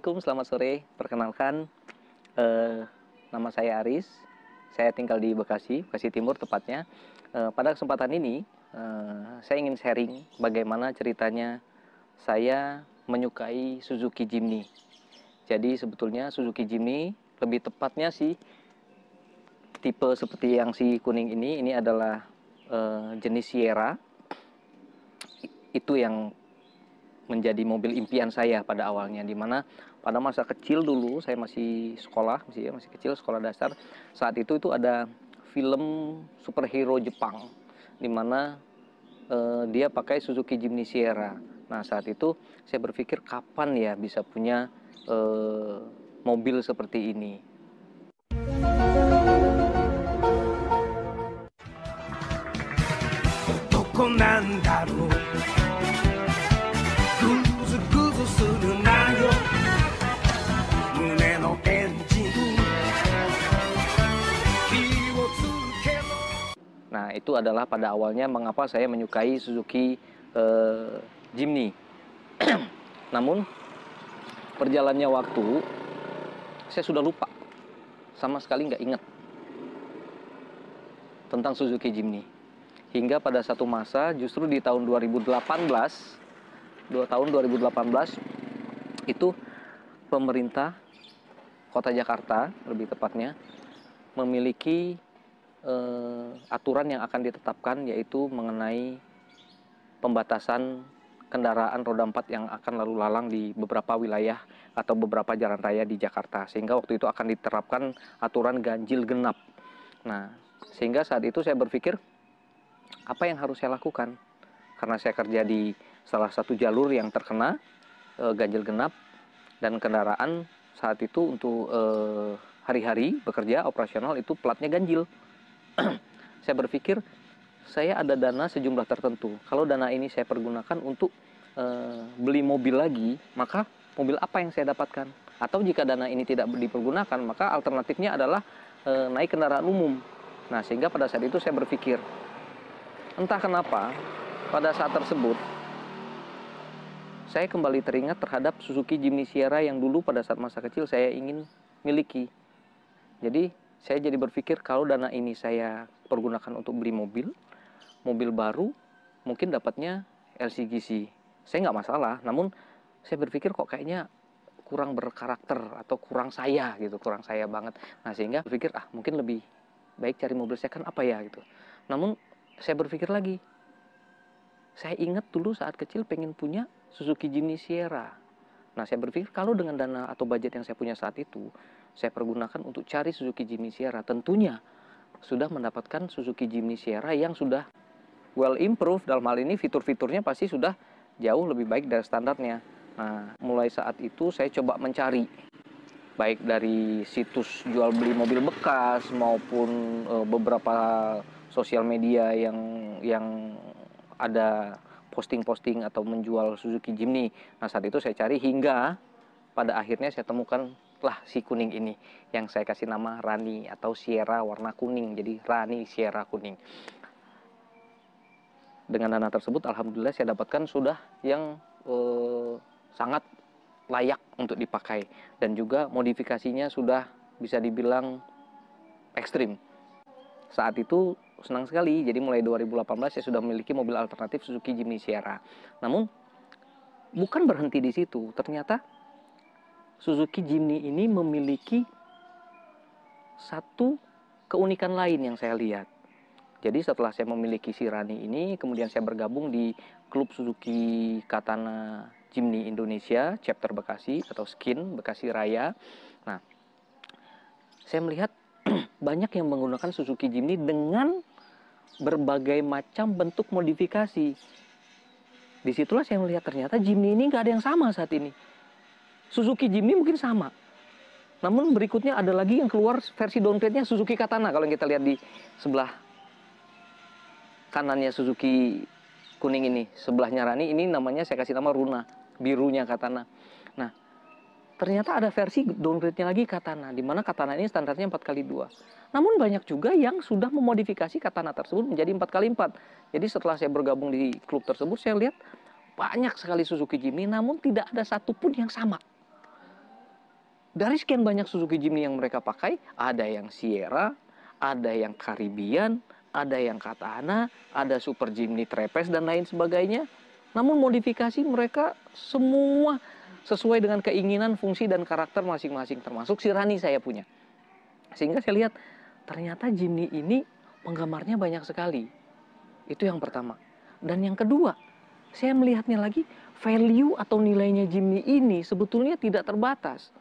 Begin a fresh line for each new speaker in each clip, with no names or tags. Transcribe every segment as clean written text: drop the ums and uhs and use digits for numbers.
Assalamualaikum, selamat sore. Perkenalkan, nama saya Aris. Saya tinggal di Bekasi, Bekasi Timur tepatnya. Pada kesempatan ini, saya ingin sharing bagaimana ceritanya saya menyukai Suzuki Jimny. Jadi sebetulnya Suzuki Jimny, lebih tepatnya sih tipe seperti yang si kuning ini adalah jenis Sierra. Itu yang menjadi mobil impian saya pada awalnya, dimana pada masa kecil dulu saya masih sekolah, masih kecil, sekolah dasar. Saat itu ada film superhero Jepang, dimana dia pakai Suzuki Jimny Sierra. Nah saat itu saya berpikir kapan ya bisa punya mobil seperti ini. Nah, itu adalah pada awalnya mengapa saya menyukai Suzuki Jimny. Namun, perjalannya waktu, saya sudah lupa. Sama sekali nggak ingat tentang Suzuki Jimny. Hingga pada satu masa, justru di tahun 2018, itu pemerintah Kota Jakarta, lebih tepatnya, memiliki aturan yang akan ditetapkan, yaitu mengenai pembatasan kendaraan roda 4 yang akan lalu lalang di beberapa wilayah atau beberapa jalan raya di Jakarta. Sehingga waktu itu akan diterapkan aturan ganjil genap. Nah, sehingga saat itu saya berpikir, apa yang harus saya lakukan? Karena saya kerja di salah satu jalur yang terkena ganjil genap, dan kendaraan saat itu untuk hari-hari bekerja operasional itu platnya ganjil. Saya berpikir, saya ada dana sejumlah tertentu. Kalau dana ini saya pergunakan untuk beli mobil lagi, maka mobil apa yang saya dapatkan? Atau jika dana ini tidak dipergunakan, maka alternatifnya adalah naik kendaraan umum. Nah, sehingga pada saat itu saya berpikir, entah kenapa, pada saat tersebut, saya kembali teringat terhadap Suzuki Jimny Sierra yang dulu pada saat masa kecil saya ingin miliki. Jadi, saya jadi berpikir kalau dana ini saya pergunakan untuk beli mobil baru, mungkin dapatnya LCGC. Saya nggak masalah, namun saya berpikir kok kayaknya kurang berkarakter atau kurang saya gitu, kurang saya banget. Nah sehingga berpikir mungkin lebih baik cari mobil second apa ya gitu. Namun saya berpikir lagi, saya ingat dulu saat kecil pengen punya Suzuki Jimny Sierra. Nah saya berpikir kalau dengan dana atau budget yang saya punya saat itu, saya pergunakan untuk cari Suzuki Jimny Sierra, tentunya sudah mendapatkan Suzuki Jimny Sierra yang sudah well improved. Dalam hal ini fitur-fiturnya pasti sudah jauh lebih baik dari standarnya. Nah, mulai saat itu saya coba mencari, baik dari situs jual beli mobil bekas maupun beberapa sosial media yang ada posting-posting atau menjual Suzuki Jimny. Nah, saat itu saya cari hingga pada akhirnya saya temukan lah si kuning ini yang saya kasih nama Rani atau Sierra warna kuning. Jadi Rani Sierra kuning. Dengan dana tersebut, alhamdulillah saya dapatkan sudah yang sangat layak untuk dipakai. Dan juga modifikasinya sudah bisa dibilang ekstrim. Saat itu senang sekali, jadi mulai 2018 saya sudah memiliki mobil alternatif Suzuki Jimny Sierra. Namun, bukan berhenti di situ. Ternyata Suzuki Jimny ini memiliki satu keunikan lain yang saya lihat. Jadi setelah saya memiliki si Rani ini, kemudian saya bergabung di klub Suzuki Katana Jimny Indonesia, chapter Bekasi atau Skin Bekasi Raya. Nah, saya melihat banyak yang menggunakan Suzuki Jimny dengan berbagai macam bentuk modifikasi. Disitulah saya melihat ternyata Jimny ini nggak ada yang sama saat ini. Suzuki Jimny mungkin sama. Namun berikutnya ada lagi yang keluar versi downgrade-nya Suzuki Katana. Kalau kita lihat di sebelah kanannya Suzuki kuning ini, sebelahnya Rani, ini namanya saya kasih nama Runa, birunya Katana. Nah, ternyata ada versi downgrade-nya lagi Katana, di mana Katana ini standarnya 4x2. Namun banyak juga yang sudah memodifikasi Katana tersebut menjadi 4x4. Jadi setelah saya bergabung di klub tersebut, saya lihat banyak sekali Suzuki Jimny, namun tidak ada satupun yang sama. Dari sekian banyak Suzuki Jimny yang mereka pakai, ada yang Sierra, ada yang Caribbean, ada yang Katana, ada Super Jimny Trapeze dan lain sebagainya. Namun modifikasi mereka semua sesuai dengan keinginan, fungsi, dan karakter masing-masing. Termasuk si Rani saya punya. Sehingga saya lihat, ternyata Jimny ini penggemarnya banyak sekali. Itu yang pertama. Dan yang kedua, saya melihatnya lagi, value atau nilainya Jimny ini sebetulnya tidak terbatas.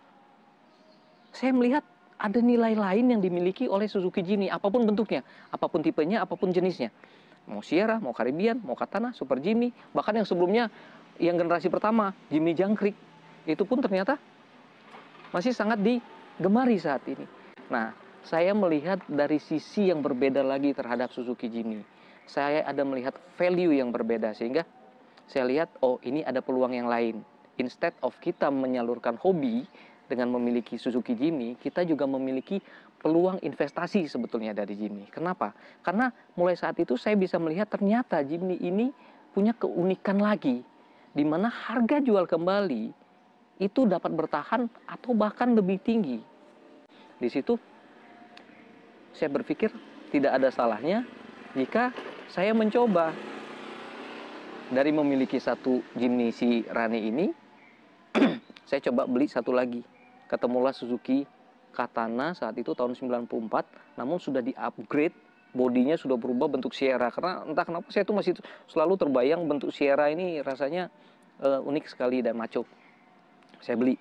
Saya melihat ada nilai lain yang dimiliki oleh Suzuki Jimny, apapun bentuknya, apapun tipenya, apapun jenisnya. Mau Sierra, mau Caribbean, mau Katana, Super Jimny, bahkan yang sebelumnya, yang generasi pertama, Jimny Jangkrik, itu pun ternyata masih sangat digemari saat ini. Nah, saya melihat dari sisi yang berbeda lagi terhadap Suzuki Jimny. Saya ada melihat value yang berbeda, sehingga saya lihat, oh ini ada peluang yang lain. Instead of kita menyalurkan hobi dengan memiliki Suzuki Jimny, kita juga memiliki peluang investasi sebetulnya dari Jimny. Kenapa? Karena mulai saat itu saya bisa melihat ternyata Jimny ini punya keunikan lagi, di mana harga jual kembali itu dapat bertahan atau bahkan lebih tinggi. Di situ saya berpikir tidak ada salahnya jika saya mencoba dari memiliki satu Jimny si Rani ini, saya coba beli satu lagi. Ketemulah Suzuki Katana saat itu tahun 94, namun sudah di-upgrade, bodinya sudah berubah bentuk Sierra. Karena entah kenapa saya tuh masih selalu terbayang bentuk Sierra ini rasanya unik sekali dan maco. Saya beli.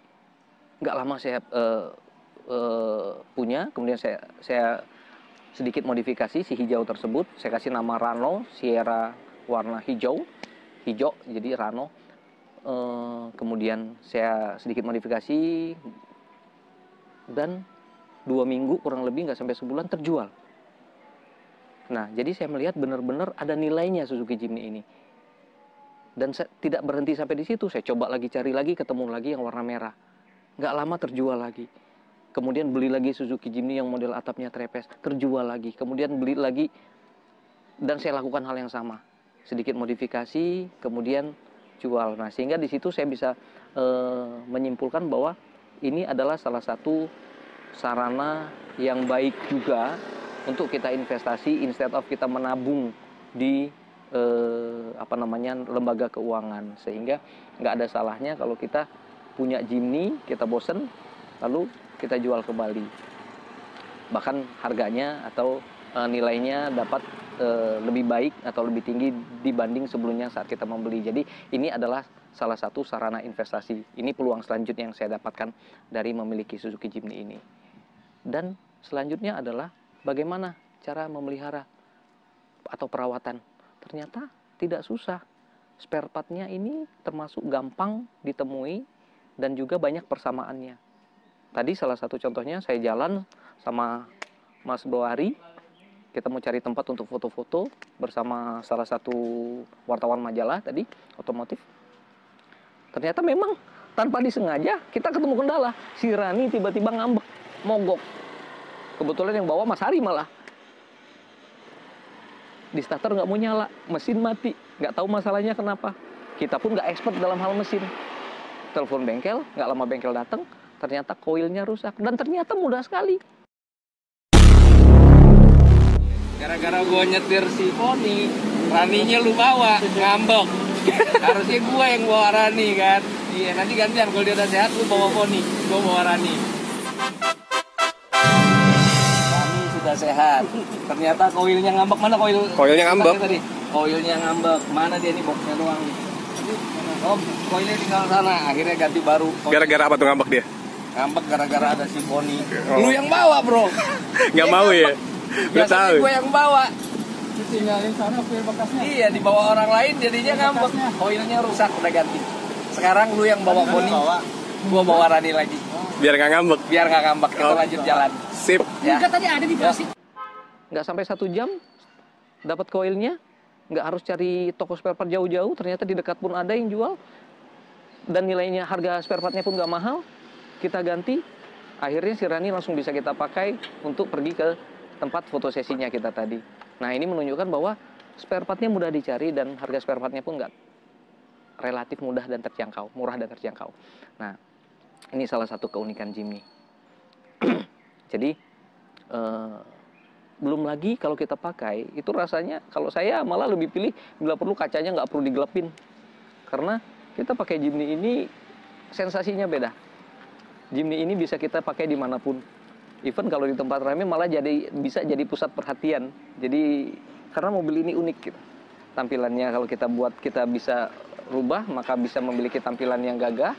Nggak lama saya punya, kemudian saya sedikit modifikasi si hijau tersebut. Saya kasih nama Rano, Sierra warna hijau, jadi Rano. Kemudian saya sedikit modifikasi dan 2 minggu kurang lebih, nggak sampai sebulan, terjual. Nah, jadi saya melihat benar-benar ada nilainya Suzuki Jimny ini. Dan saya tidak berhenti sampai di situ. Saya coba lagi, cari lagi, ketemu lagi yang warna merah. Nggak lama terjual lagi. Kemudian beli lagi Suzuki Jimny yang model atapnya trapeze, terjual lagi. Kemudian beli lagi, dan saya lakukan hal yang sama. Sedikit modifikasi, kemudian jual. Nah, sehingga di situ saya bisa menyimpulkan bahwa ini adalah salah satu sarana yang baik juga untuk kita investasi instead of kita menabung di lembaga keuangan. Sehingga nggak ada salahnya kalau kita punya Jimny, kita bosen, lalu kita jual kembali. Bahkan harganya atau nilainya dapat lebih baik atau lebih tinggi dibanding sebelumnya saat kita membeli. Jadi ini adalah salah satu sarana investasi. Ini peluang selanjutnya yang saya dapatkan dari memiliki Suzuki Jimny ini. Dan selanjutnya adalah bagaimana cara memelihara atau perawatan. Ternyata tidak susah. Spare part-nya ini termasuk gampang ditemui dan juga banyak persamaannya. Tadi salah satu contohnya, saya jalan sama Mas Boari, kita mau cari tempat untuk foto-foto bersama salah satu wartawan majalah tadi, otomotif. Ternyata memang tanpa disengaja kita ketemu kendala. Si Rani tiba-tiba ngambek, mogok. Kebetulan yang bawa Mas Hari malah. Di starter nggak mau nyala, mesin mati. Nggak tahu masalahnya kenapa. Kita pun nggak expert dalam hal mesin. Telepon bengkel, nggak lama bengkel datang, ternyata koilnya rusak. Dan ternyata mudah sekali.
Gara-gara gue nyetir si Pony, Raninya lu bawa, ngambek. Harusnya gue yang bawa Rani kan. Iya, nanti gantian kalau dia udah sehat lu bawa Pony, gue bawa Rani. Rani sudah sehat. Ternyata koilnya ngambek. Mana koil?
Koilnya ngambek
tadi. Koilnya ngambek. Mana dia nih, boxnya doang. Oh, koilnya tinggal sana. Akhirnya ganti baru.
Gara-gara apa tuh ngambek dia?
Ngambek gara-gara ada si Pony. Lu yang bawa, bro.
Nggak mau ya? Lu tahu?
Gue yang bawa.
Tinggalin sana kuil bekasnya.
Iya, dibawa orang lain jadinya ngambek. Koilnya rusak, udah ganti. Sekarang lu yang bawa Pony, gua bawa Rani lagi.
Biar nggak ngambek.
Biar nggak ngambek, kita lanjut jalan.
Sip.
Ya.
Juga tadi ada di plastik.
Nggak sampai 1 jam dapat koilnya. Nggak harus cari toko spare part jauh-jauh, ternyata di dekat pun ada yang jual. Dan nilainya, harga spare partnya pun nggak mahal. Kita ganti, akhirnya si Rani langsung bisa kita pakai untuk pergi ke tempat fotosesinya kita tadi. Nah, ini menunjukkan bahwa spare partnya mudah dicari dan harga spare partnya pun nggak relatif mudah dan terjangkau, murah dan terjangkau. Nah, Ini salah satu keunikan Jimny. Jadi belum lagi kalau kita pakai itu rasanya, kalau saya malah lebih pilih bila perlu kacanya nggak perlu digelepin, karena kita pakai Jimny ini sensasinya beda. Jimny ini bisa kita pakai dimanapun, even kalau di tempat ramai malah bisa jadi pusat perhatian. Jadi karena mobil ini unik gitu. Tampilannya kalau kita buat, kita bisa rubah, maka bisa memiliki tampilan yang gagah,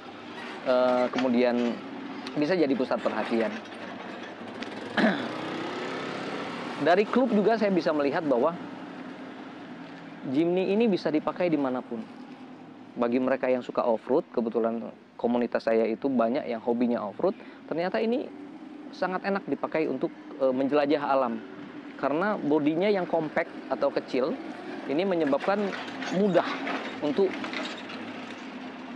kemudian bisa jadi pusat perhatian. Dari klub juga saya bisa melihat bahwa Jimny ini bisa dipakai dimanapun. Bagi mereka yang suka off-road, kebetulan komunitas saya itu banyak yang hobinya off-road, ternyata ini sangat enak dipakai untuk menjelajah alam. Karena bodinya yang compact atau kecil, ini menyebabkan mudah untuk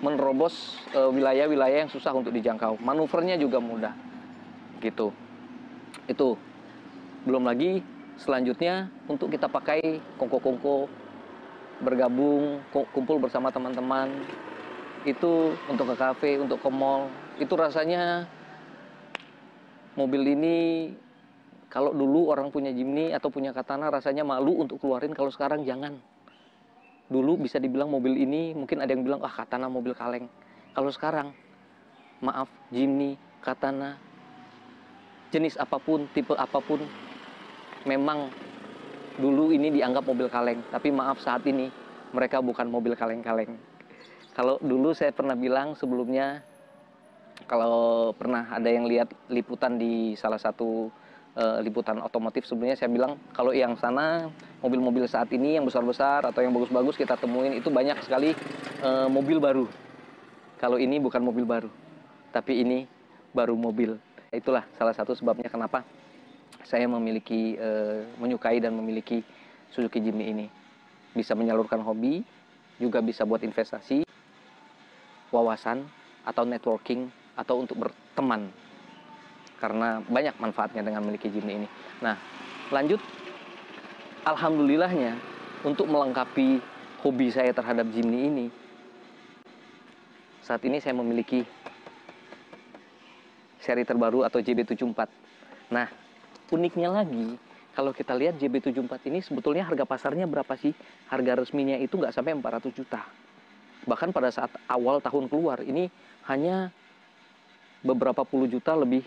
menerobos wilayah-wilayah yang susah untuk dijangkau. Manuvernya juga mudah, gitu. Itu. Belum lagi selanjutnya untuk kita pakai kongko-kongko, bergabung, kumpul bersama teman-teman. Itu untuk ke kafe, untuk ke mall. Itu rasanya mobil ini, kalau dulu orang punya Jimny atau punya Katana rasanya malu untuk keluarin, kalau sekarang jangan. Dulu bisa dibilang mobil ini, mungkin ada yang bilang, ah Katana mobil kaleng. Kalau sekarang, maaf, Jimny, Katana, jenis apapun, tipe apapun, memang dulu ini dianggap mobil kaleng. Tapi maaf, saat ini mereka bukan mobil kaleng-kaleng. Kalau dulu saya pernah bilang sebelumnya, kalau pernah ada yang lihat liputan di salah satu liputan otomotif sebelumnya, saya bilang kalau yang sana mobil-mobil saat ini yang besar-besar atau yang bagus-bagus kita temuin itu banyak sekali mobil baru. Kalau ini bukan mobil baru, tapi ini baru mobil. Itulah salah satu sebabnya kenapa saya memiliki, menyukai dan memiliki Suzuki Jimny ini. Bisa menyalurkan hobi, juga bisa buat investasi, wawasan, atau networking, atau untuk berteman. Karena banyak manfaatnya dengan memiliki Jimny ini. Nah, lanjut, alhamdulillahnya untuk melengkapi hobi saya terhadap Jimny ini, saat ini saya memiliki seri terbaru atau JB74. Nah, uniknya lagi, kalau kita lihat JB74 ini sebetulnya harga pasarnya berapa sih? Harga resminya itu nggak sampai 400 juta. Bahkan pada saat awal tahun keluar, ini hanya beberapa puluh juta lebih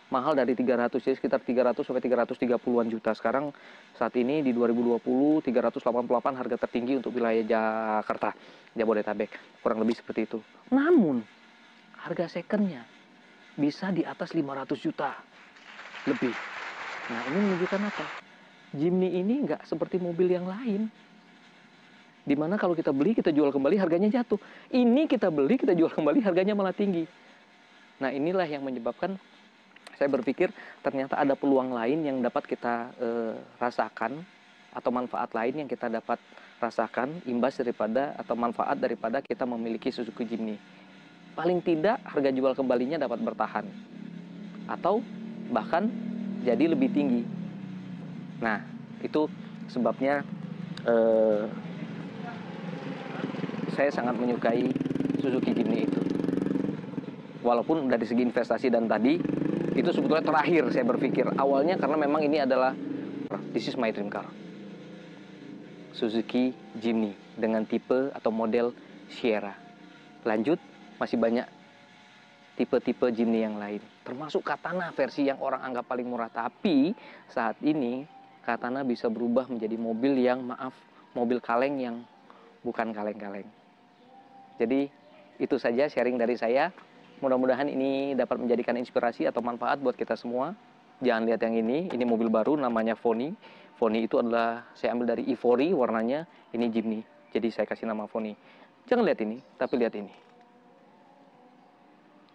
mahal dari 300, jadi sekitar 300 sampai 330-an juta. Sekarang saat ini di 2020 388 harga tertinggi untuk wilayah Jakarta, Jabodetabek, kurang lebih seperti itu. Namun harga secondnya bisa di atas 500 juta lebih. Nah, ini menunjukkan apa? Jimny ini nggak seperti mobil yang lain, dimana kalau kita beli, kita jual kembali, harganya jatuh. Ini kita beli, kita jual kembali, harganya malah tinggi. Nah, inilah yang menyebabkan saya berpikir ternyata ada peluang lain yang dapat kita rasakan, atau manfaat lain yang kita dapat rasakan, imbas daripada atau manfaat daripada kita memiliki Suzuki Jimny. Paling tidak harga jual kembalinya dapat bertahan, atau bahkan jadi lebih tinggi. Nah, itu sebabnya saya sangat menyukai Suzuki Jimny itu. Walaupun dari segi investasi dan tadi, itu sebetulnya terakhir saya berpikir. Awalnya karena memang ini adalah, this is my dream car. Suzuki Jimny dengan tipe atau model Sierra. Lanjut, masih banyak tipe-tipe Jimny yang lain. Termasuk Katana versi yang orang anggap paling murah. Tapi saat ini Katana bisa berubah menjadi mobil yang, maaf, mobil kaleng yang bukan kaleng-kaleng. Jadi itu saja sharing dari saya. Mudah-mudahan ini dapat menjadikan inspirasi atau manfaat buat kita semua. Jangan lihat yang ini mobil baru namanya Fony. Fony itu adalah, saya ambil dari Ivory warnanya, ini Jimny. Jadi saya kasih nama Fony. Jangan lihat ini, tapi lihat ini.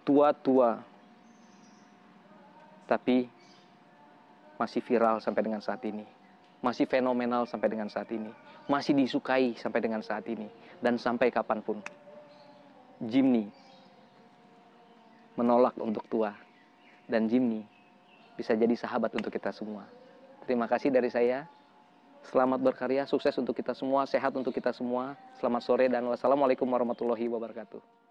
Tua-tua, tapi masih viral sampai dengan saat ini. Masih fenomenal sampai dengan saat ini. Masih disukai sampai dengan saat ini. Dan sampai kapanpun. Jimny menolak untuk tua, dan Jimny bisa jadi sahabat untuk kita semua. Terima kasih dari saya. Selamat berkarya, sukses untuk kita semua, sehat untuk kita semua. Selamat sore dan wassalamualaikum warahmatullahi wabarakatuh.